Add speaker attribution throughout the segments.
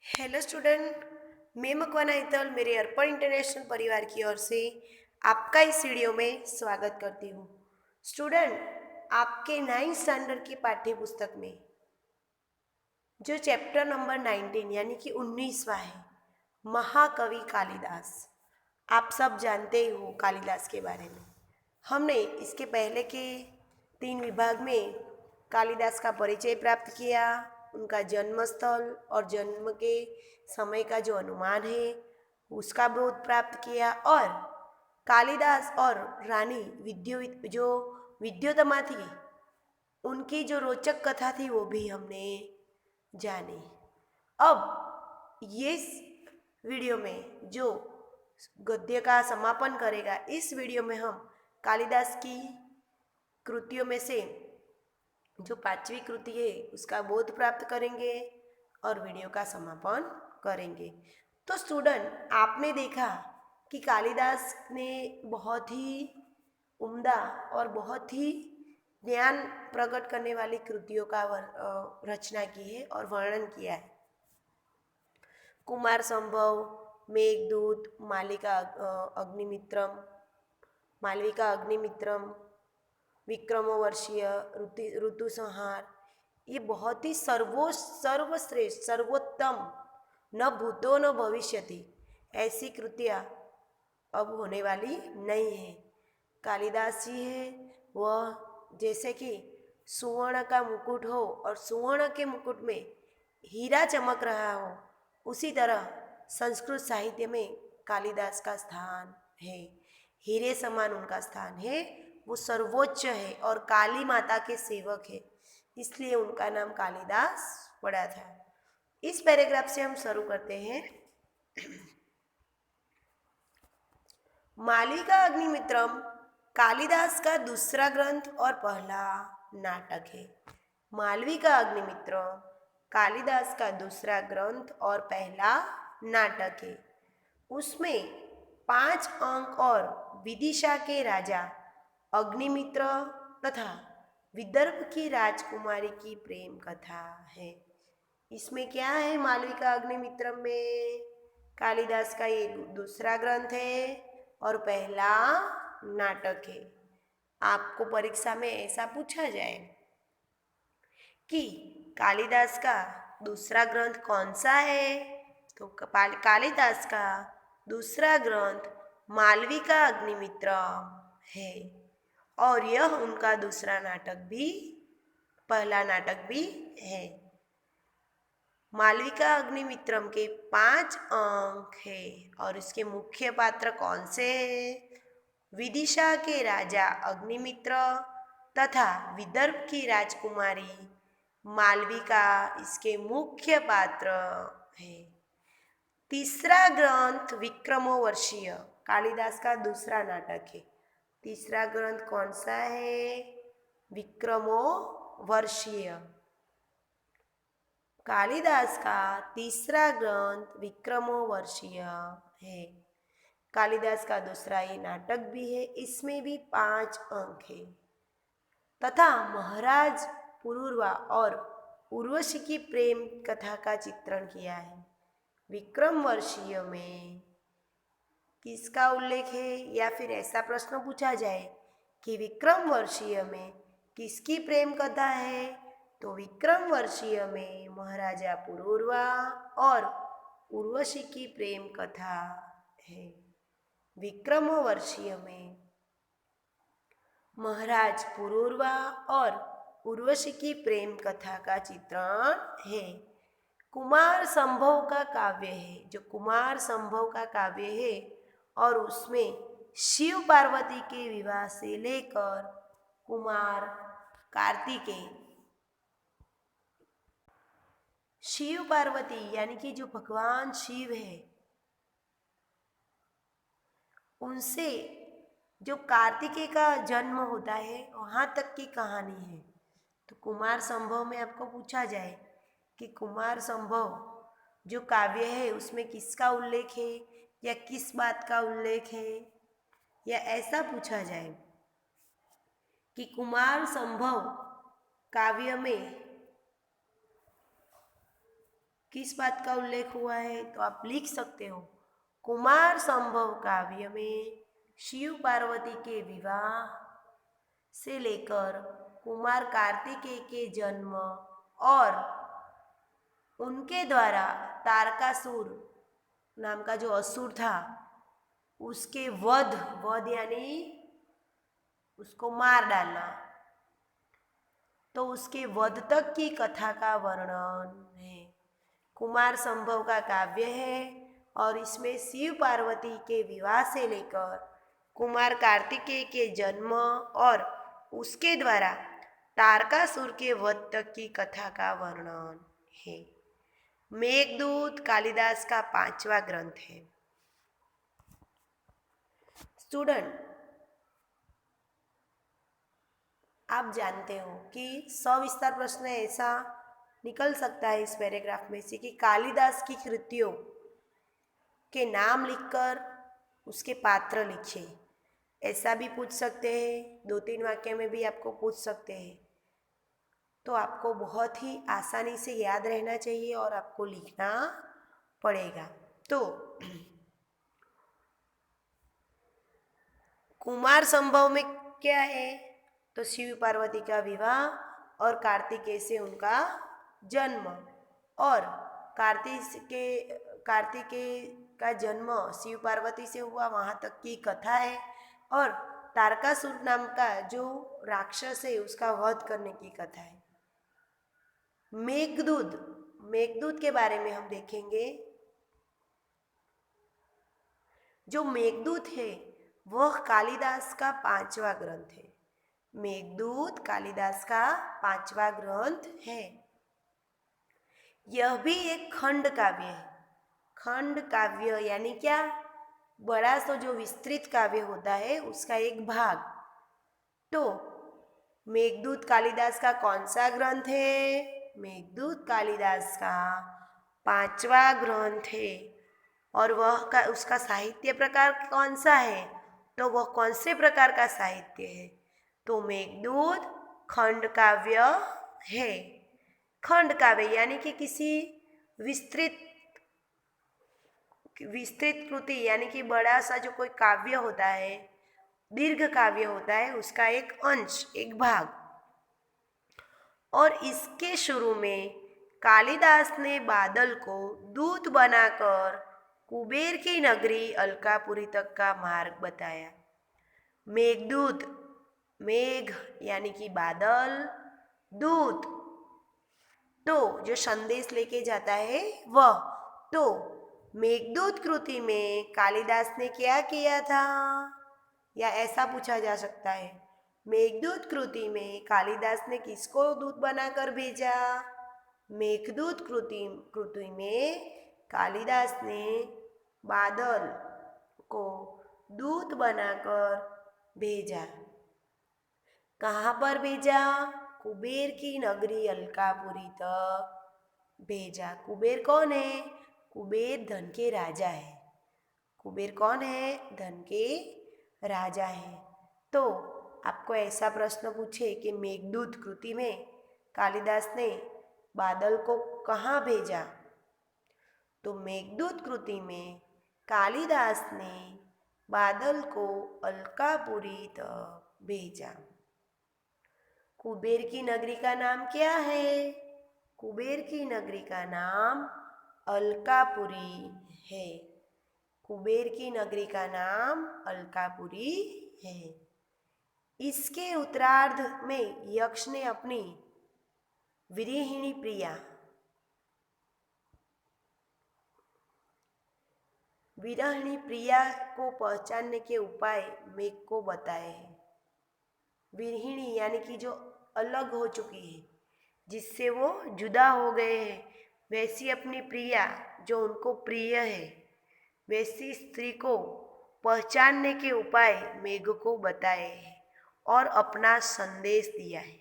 Speaker 1: Hello student. मैं मकवाना हितल मेरे अर्पण international परिवार की ओर से आपका इस वीडियो में स्वागत करती हूँ। स्टूडेंट, आपके 9th स्टैंडर्ड की पाठ्य पुस्तक में जो चैप्टर नंबर 19 यानी कि 19वां है, महाकवि कालिदास। आप सब जानते ही हो कालिदास के बारे में। हमने इसके पहले के 3 विभाग में कालिदास का परिचय प्राप्त किया, उनका जन्म स्थल और जन्म के समय का जो अनुमान है उसका बोध प्राप्त किया, और कालिदास और रानी विद्योतमा थी, उनकी जो रोचक कथा थी वो भी हमने जानी। अब ये वीडियो में जो गद्य का समापन करेगा, इस वीडियो में हम कालिदास की कृतियों में से जो 5वीं कृति है उसका बोध प्राप्त करेंगे और वीडियो का समापन करेंगे। तो स्टूडेंट, आपने देखा कि कालिदास ने बहुत ही उम्दा और बहुत ही ज्ञान प्रकट करने वाली कृतियों का रचना की है और वर्णन किया है। कुमार संभव, मेघदूत, मालविका अग्निमित्रम, विक्रमोवर्षीय, ऋतुसंहार, ये बहुत ही सर्वश्रेष्ठ सर्वोत्तम, न भूतो न भविष्यति, ऐसी कृतियाँ अब होने वाली नहीं है। कालिदास जी है वह जैसे कि सुवर्ण का मुकुट हो और सुवर्ण के मुकुट में हीरा चमक रहा हो, उसी तरह संस्कृत साहित्य में कालिदास का स्थान है। हीरे समान उनका स्थान है, वो सर्वोच्च है और काली माता के सेवक है, इसलिए उनका नाम कालिदास पड़ा था। इस पैराग्राफ से हम शुरू करते हैं। मालविका अग्निमित्रम कालिदास का दूसरा ग्रंथ और पहला नाटक है। मालविका अग्निमित्रम कालिदास का दूसरा ग्रंथ और पहला नाटक है। उसमें 5 अंक और विदिशा के राजा अग्निमित्र तथा विदर्भ की राजकुमारी की प्रेम कथा है। इसमें क्या है? मालविका अग्निमित्रम में कालिदास का ये दूसरा ग्रंथ है और पहला नाटक है। आपको परीक्षा में ऐसा पूछा जाए कि कालिदास का दूसरा ग्रंथ कौन सा है, तो कालिदास का दूसरा ग्रंथ मालविका अग्निमित्रम है, और यह उनका दूसरा नाटक भी पहला नाटक भी है। मालविका अग्निमित्रम के 5 अंक है और इसके मुख्य पात्र कौन से हैं? विदिशा के राजा अग्निमित्र तथा विदर्भ की राजकुमारी मालविका इसके मुख्य पात्र है। तीसरा ग्रंथ विक्रमोवर्षीय कालिदास का दूसरा नाटक है। तीसरा ग्रंथ कौन सा है? विक्रमोवर्षीय। कालिदास का तीसरा ग्रंथ विक्रमोवर्षीय है। कालिदास का दूसरा ये नाटक भी है, इसमें भी 5 अंक है तथा महाराज पुरूरवा और उर्वशी की प्रेम कथा का चित्रण किया है। विक्रमवर्षीय में किसका उल्लेख है, या फिर ऐसा प्रश्न पूछा जाए कि विक्रमवर्षीय में किसकी प्रेम कथा है, तो विक्रमवर्षीय में महाराजा पुरूरवा और उर्वशी की प्रेम कथा है। विक्रमोवर्षीय में महाराज पुरूरवा और उर्वशी की प्रेम कथा का चित्रण है। कुमार संभव का काव्य है, जो कुमार संभव का काव्य है, और उसमें शिव पार्वती के विवाह से लेकर कुमार कार्तिकेय, शिव पार्वती यानी कि जो भगवान शिव है, उनसे जो कार्तिकेय का जन्म होता है वहाँ तक की कहानी है। तो कुमार संभव में आपको पूछा जाए कि कुमार संभव जो काव्य है उसमें किसका उल्लेख है या किस बात का उल्लेख है, या ऐसा पूछा जाए कि कुमार संभव काव्य में किस बात का उल्लेख हुआ है? तो आप लिख सकते हो, कुमार संभव काव्य में शिव पार्वती के विवाह से लेकर कुमार कार्तिकेय के जन्म और उनके द्वारा तारकासुर नाम का जो असुर था उसके वध वध यानी उसको मार डालना, तो उसके वध तक की कथा का वर्णन है। कुमार संभव का काव्य है और इसमें शिव पार्वती के विवाह से लेकर कुमार कार्तिकेय के जन्म और उसके द्वारा तारकासुर के वध तक की कथा का वर्णन है। मेघदूत कालिदास का 5वां ग्रंथ है। स्टूडेंट, आप जानते हो कि सविस्तार प्रश्न ऐसा निकल सकता है इस पैराग्राफ में से कि कालिदास की कृतियों के नाम लिखकर उसके पात्र लिखे, ऐसा भी पूछ सकते हैं। 2-3 वाक्य में भी आपको पूछ सकते हैं। तो आपको बहुत ही आसानी से याद रहना चाहिए और आपको लिखना पड़ेगा। तो कुमार संभव में क्या है? तो शिव पार्वती का विवाह और कार्तिकेय से उनका जन्म, और कार्तिकेय का जन्म शिव पार्वती से हुआ, वहाँ तक की कथा है। और तारकासुर नाम का जो राक्षस है उसका वध करने की कथा है। मेघदूत के बारे में हम देखेंगे। जो मेघदूत है वह कालिदास का 5वां ग्रंथ है। मेघदूत कालिदास का 5वां ग्रंथ है। यह भी एक खंड काव्य है। खंड काव्य यानी क्या? बड़ा सा जो विस्तृत काव्य होता है उसका एक भाग। तो मेघदूत कालिदास का कौन सा ग्रंथ है? मेघदूत कालिदास का 5वां ग्रंथ है। और उसका साहित्य प्रकार कौन सा है? तो वह कौन से प्रकार का साहित्य है? तो मेघदूत खंड काव्य है। खंड काव्य यानी कि किसी विस्तृत कृति, यानी कि बड़ा सा जो कोई काव्य होता है, दीर्घ काव्य होता है, उसका एक अंश, एक भाग। और इसके शुरू में कालिदास ने बादल को दूत बनाकर कुबेर की नगरी अलकापुरी तक का मार्ग बताया। मेघदूत, मेघ यानी कि बादल, दूत तो जो संदेश लेके जाता है वह। तो मेघदूत कृति में कालिदास ने क्या किया था, या ऐसा पूछा जा सकता है, मेघदूत कृति में कालिदास ने किसको दूत बनाकर भेजा? मेघदूत कृति में कालिदास ने बादल को दूत बनाकर भेजा। कहाँ पर भेजा? कुबेर की नगरी अलकापुरी तक भेजा। कुबेर कौन है? कुबेर धन के राजा है। कुबेर कौन है? धन के राजा है। तो आपको ऐसा प्रश्न पूछे कि मेघदूत कृति में कालिदास ने बादल को कहाँ भेजा? तो मेघदूत कृति में कालिदास ने बादल को अलकापुरी तक भेजा। कुबेर की नगरी का नाम क्या है? कुबेर की नगरी का नाम अलकापुरी है। कुबेर की नगरी का नाम अलकापुरी है। इसके उत्तरार्ध में यक्ष ने अपनी विरहिणी प्रिया को पहचानने के उपाय मेघ को बताए हैं। विरहिणी यानी कि जो अलग हो चुकी है, जिससे वो जुदा हो गए हैं, वैसी अपनी प्रिया जो उनको प्रिय है, वैसी स्त्री को पहचानने के उपाय मेघ को बताए हैं और अपना संदेश दिया है।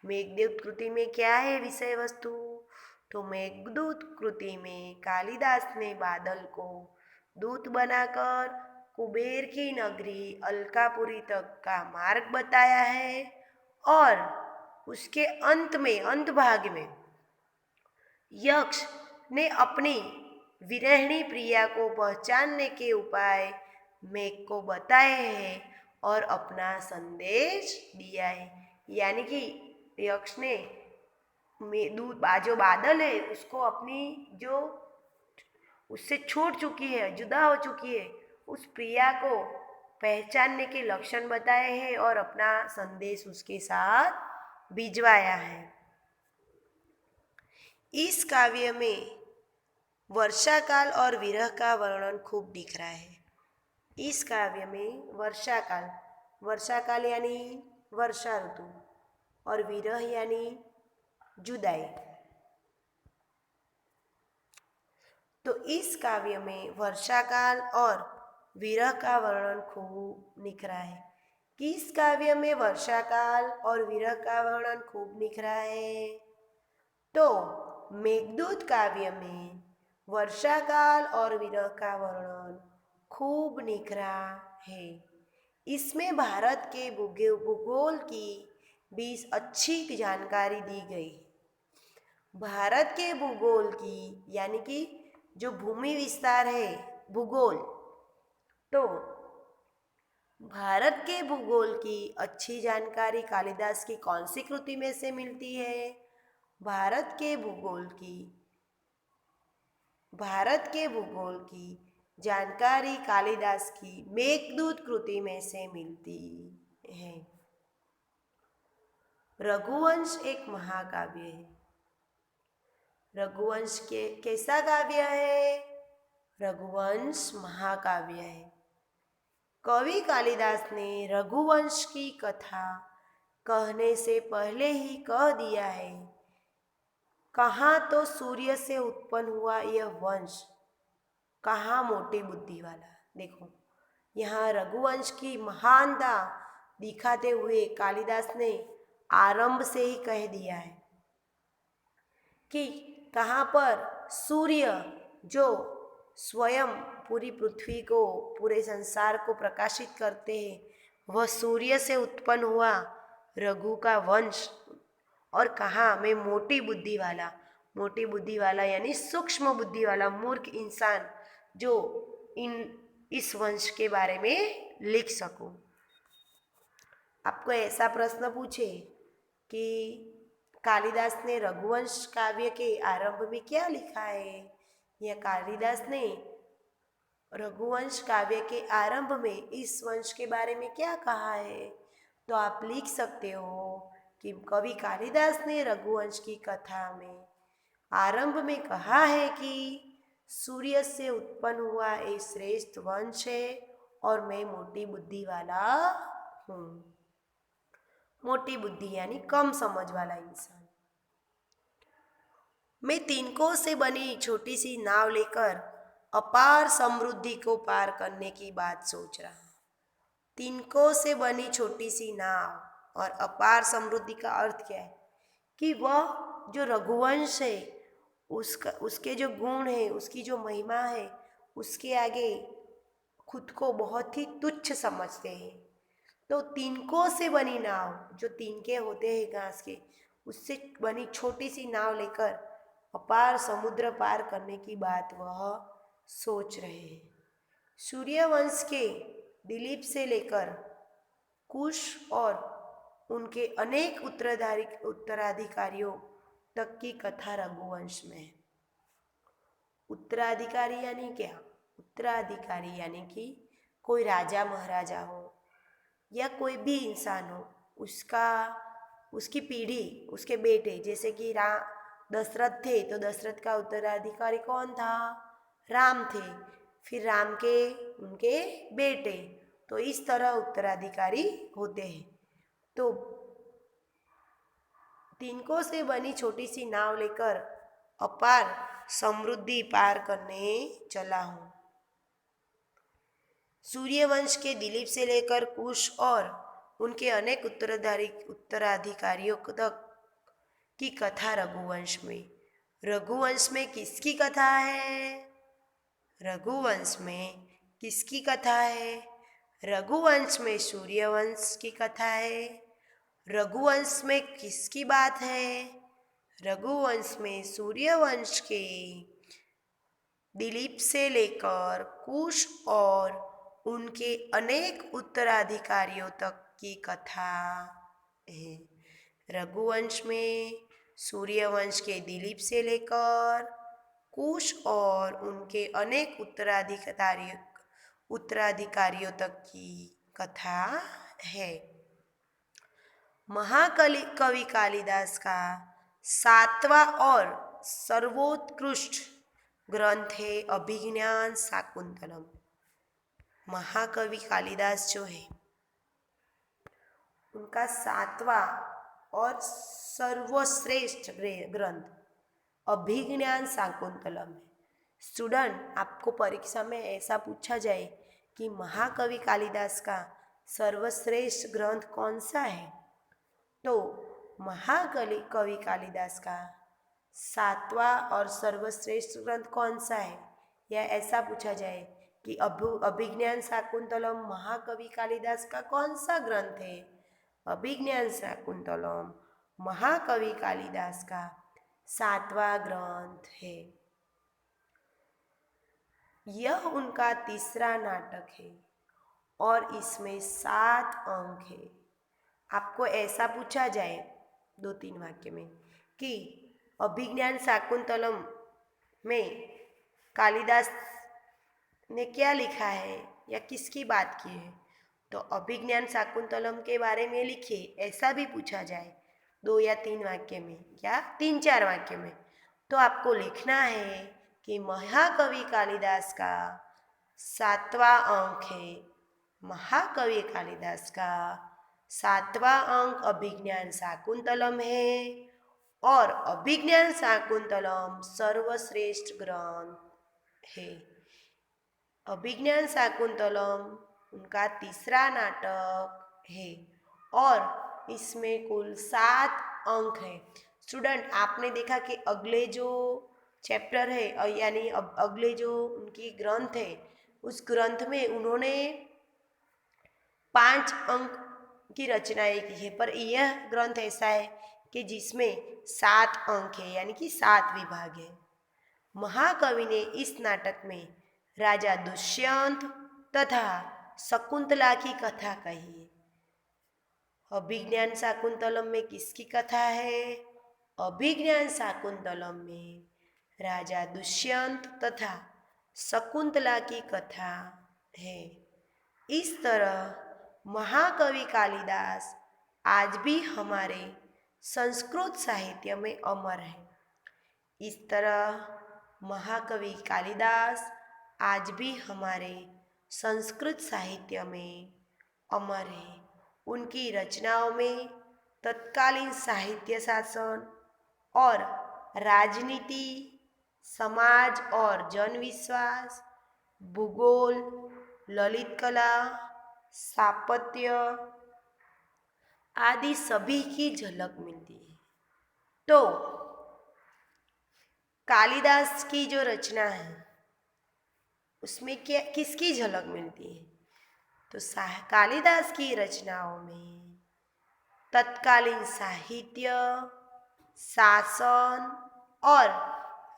Speaker 1: मेघदूत कृति में क्या है विषय वस्तु? तो मेघदूत कृति में कालिदास ने बादल को दूत बनाकर कुबेर की नगरी अलकापुरी तक का मार्ग बताया है, और उसके अंत भाग में यक्ष ने अपनी विरहिणी प्रिया को पहचानने के उपाय मेघ को बताए हैं और अपना संदेश दिया है। यानी कि यक्ष ने जो बादल है उसको अपनी जो उससे छूट चुकी है, जुदा हो चुकी है, उस प्रिया को पहचानने के लक्षण बताए हैं और अपना संदेश उसके साथ भिजवाया है। इस काव्य में वर्षा काल और विरह का वर्णन खूब दिख रहा है। इस काव्य में वर्षा काल यानी वर्षा ऋतु और विरह यानी जुदाई। तो इस काव्य में वर्षा काल और विरह का वर्णन खूब निखरा है। किस काव्य में वर्षा काल और विरह का वर्णन खूब निखरा है? तो मेघदूत काव्य में वर्षा काल और विरह का वर्णन खूब निखरा है। इसमें भारत के भूगोल की भी अच्छी जानकारी दी गई। भारत के भूगोल की यानी कि जो भूमि विस्तार है, भूगोल, तो भारत के भूगोल की अच्छी जानकारी कालिदास की कौन सी कृति में से मिलती है? भारत के भूगोल की जानकारी कालिदास की मेघदूत कृति में से मिलती है। रघुवंश एक महाकाव्य है। रघुवंश के कैसा काव्य है? रघुवंश महाकाव्य है। कवि कालिदास ने रघुवंश की कथा कहने से पहले ही कह दिया है, कहाँ तो सूर्य से उत्पन्न हुआ यह वंश, कहाँ मोटी बुद्धि वाला। देखो, यहाँ रघुवंश की महानता दिखाते हुए कालिदास ने आरंभ से ही कह दिया है कि कहाँ पर सूर्य जो स्वयं पूरी पृथ्वी को, पूरे संसार को प्रकाशित करते हैं, वह सूर्य से उत्पन्न हुआ रघु का वंश। और कहाँ मैं मोटी बुद्धि वाला यानी सूक्ष्म बुद्धि वाला मूर्ख इंसान जो इस वंश के बारे में लिख सकूं। आपको ऐसा प्रश्न पूछे कि कालिदास ने रघुवंश काव्य के आरंभ में क्या लिखा है, या कालिदास ने रघुवंश काव्य के आरंभ में इस वंश के बारे में क्या कहा है, तो आप लिख सकते हो कि कवि कालिदास ने रघुवंश की कथा में आरंभ में कहा है कि सूर्य से उत्पन्न हुआ एक श्रेष्ठ वंश है और मैं मोटी बुद्धि वाला हूँ। मोटी बुद्धि यानी कम समझ वाला इंसान। मैं तिनकों से बनी छोटी सी नाव लेकर अपार समृद्धि को पार करने की बात सोच रहा हूँ। तिनकों से बनी छोटी सी नाव और अपार समृद्धि का अर्थ क्या है कि वह जो रघुवंश है उसके जो गुण है, उसकी जो महिमा है, उसके आगे खुद को बहुत ही तुच्छ समझते हैं। तो तिनकों से बनी नाव, जो तिनके होते हैं घास के, उससे बनी छोटी सी नाव लेकर अपार समुद्र पार करने की बात वह सोच रहे हैं। सूर्यवंश के दिलीप से लेकर कुश और उनके अनेक उत्तराधिकारियों तक की कथा रघुवंश में है। उत्तराधिकारी यानी क्या? उत्तराधिकारी यानी कि कोई राजा महाराजा हो या कोई भी इंसान हो, उसकी पीढ़ी, उसके बेटे, जैसे कि दशरथ थे तो दशरथ का उत्तराधिकारी कौन था? राम थे। फिर राम के उनके बेटे, तो इस तरह उत्तराधिकारी होते हैं। तो तिनकों से बनी छोटी सी नाव लेकर अपार समृद्धि पार करने चला हूँ। सूर्यवंश के दिलीप से लेकर कुश और उनके अनेक उत्तराधिकारियों तक की कथा रघुवंश में। रघुवंश में किसकी कथा है? रघुवंश में किसकी कथा है? रघुवंश में सूर्यवंश की कथा है। रघुवंश में किसकी बात है? रघुवंश में सूर्यवंश के दिलीप से लेकर कुश और उनके अनेक उत्तराधिकारियों तक की कथा है। रघुवंश में सूर्यवंश के दिलीप से लेकर कुश और उनके अनेक उत्तराधिकारियों तक की कथा है। महाकवि कवि कालिदास का सातवां और सर्वोत्कृष्ट ग्रंथ है अभिज्ञान शाकुंतलम। महाकवि कालिदास जो है उनका सातवां और सर्वश्रेष्ठ ग्रंथ अभिज्ञान शाकुंतलम है। स्टूडेंट, आपको परीक्षा में ऐसा पूछा जाए कि महाकवि कालिदास का सर्वश्रेष्ठ ग्रंथ कौन सा है, तो महाकवि कवि कालिदास का सातवां और सर्वश्रेष्ठ ग्रंथ कौन सा है, या ऐसा पूछा जाए कि अभिज्ञान शाकुंतलम महाकवि कालिदास का कौन सा ग्रंथ है, अभिज्ञान शाकुंतलम महाकवि कालिदास का सातवां ग्रंथ है। यह उनका तीसरा नाटक है और इसमें 7 अंक है। आपको ऐसा पूछा जाए 2-3 वाक्य में कि अभिज्ञान शाकुंतलम में कालिदास ने क्या लिखा है या किसकी बात की है, तो अभिज्ञान शाकुंतलम के बारे में लिखिए, ऐसा भी पूछा जाए 2 या 3 वाक्य में, क्या 3-4 वाक्य में, तो आपको लिखना है कि महाकवि कालिदास का सातवां अंक है, महाकवि कालिदास का सातवां अंक अभिज्ञान शाकुंतलम है और अभिज्ञान शाकुंतलम सर्वश्रेष्ठ ग्रंथ है। अभिज्ञान शाकुंतलम उनका तीसरा नाटक है और इसमें कुल 7 अंक हैं। स्टूडेंट, आपने देखा कि अगले जो चैप्टर है यानी अगले जो उनकी ग्रंथ है, उस ग्रंथ में उन्होंने 5 अंक की रचनाएं की है, पर यह ग्रंथ ऐसा है कि जिसमें 7 अंक है, यानी कि 7 विभाग है। महाकवि ने इस नाटक में राजा दुष्यंत तथा शकुंतला की कथा कही है। अभिज्ञान शाकुंतलम में किसकी कथा है? अभिज्ञान शाकुंतलम में राजा दुष्यंत तथा शकुंतला की कथा है। इस तरह महाकवि कालिदास आज भी हमारे संस्कृत साहित्य में अमर है। इस तरह महाकवि कालिदास आज भी हमारे संस्कृत साहित्य में अमर है। उनकी रचनाओं में तत्कालीन साहित्य शासन और राजनीति, समाज और जनविश्वास, भूगोल, ललित कला, स्थापत्य आदि सभी की झलक मिलती है। तो कालिदास की जो रचना है उसमें क्या किसकी झलक मिलती है? तो कालिदास की रचनाओं में तत्कालीन साहित्य, शासन और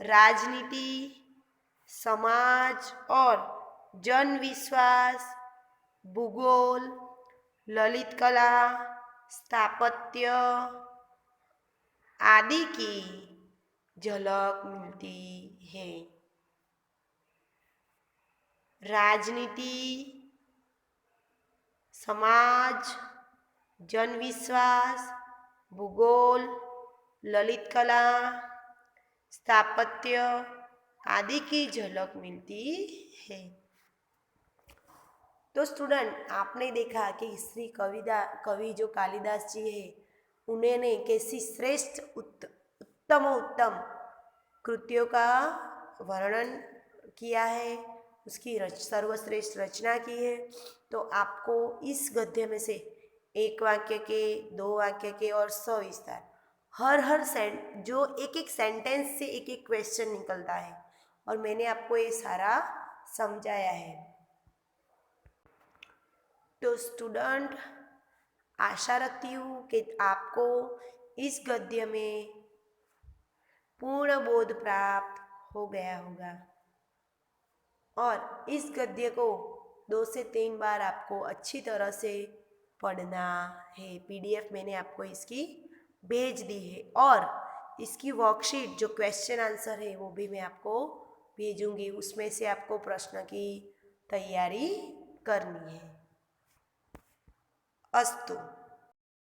Speaker 1: राजनीति, समाज और जनविश्वास, भूगोल, ललित कला, स्थापत्य आदि की झलक मिलती है। राजनीति, समाज, जनविश्वास, भूगोल, ललित कला, स्थापत्य आदि की झलक मिलती है। तो स्टूडेंट, आपने देखा कि श्री कवि जो कालिदास जी है, उन्होंने कैसी श्रेष्ठ उत्तम कृतियों का वर्णन किया है, उसकी सर्वश्रेष्ठ रचना की है। तो आपको इस गद्य में से 1 वाक्य के, 2 वाक्य के और सविस्तार हर जो एक सेंटेंस से एक क्वेश्चन निकलता है और मैंने आपको ये सारा समझाया है। तो स्टूडेंट, आशा रखती हूँ कि आपको इस गद्य में पूर्ण बोध प्राप्त हो गया होगा। और इस गद्य को 2 से 3 बार आपको अच्छी तरह से पढ़ना है। पीडीएफ मैंने आपको इसकी भेज दी है और इसकी वर्कशीट जो क्वेश्चन आंसर है वो भी मैं आपको भेजूंगी। उसमें से आपको प्रश्न की तैयारी करनी है। अस्तु।